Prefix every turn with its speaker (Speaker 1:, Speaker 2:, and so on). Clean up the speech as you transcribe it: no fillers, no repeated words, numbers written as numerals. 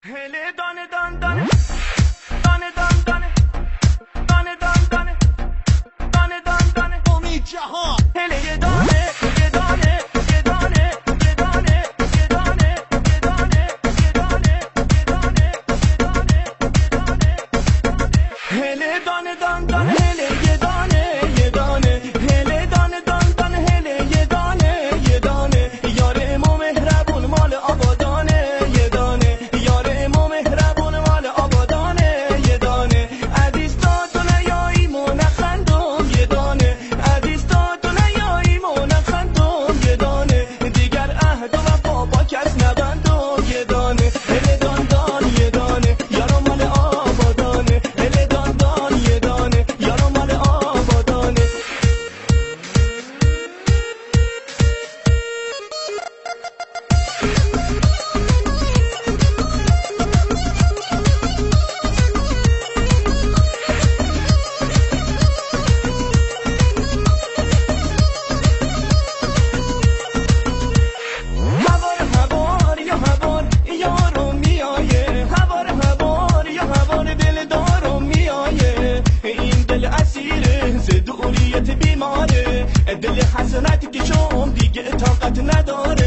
Speaker 1: هله دانه دان دانه دانه دان دانه دانه دان دانه دانه دان دانه
Speaker 2: امید جهان
Speaker 1: هله یه دانه یه دانه یه دانه یه دانه یه دانه یه دانه یه دانه یه دانه یه دانه یه دانه هله دانه دان دانه هله یه دانه یه دانه هله دانه دان دانه هله یه دانه یه دانه یار امام مهربون مال آبادانه یه دانه یار امام مهربون مال آبادانه یه دانه عزیز تا دنیایی منخندم یه دانه عزیز تا دنیایی منخندم یه دانه دیگر عهد و وفا با کس نبندم یه دانه هله دان دان یه دانه یارو مال آبادانه هله دان دان یه دانه یارو مال آبادانه هوار هوار یا هوار یارو میایه هوار هوار یا هوار دل دارو میایه این دل اسیره ز دوریت بیماره دل حسنت که شم دیگه طاقت نداره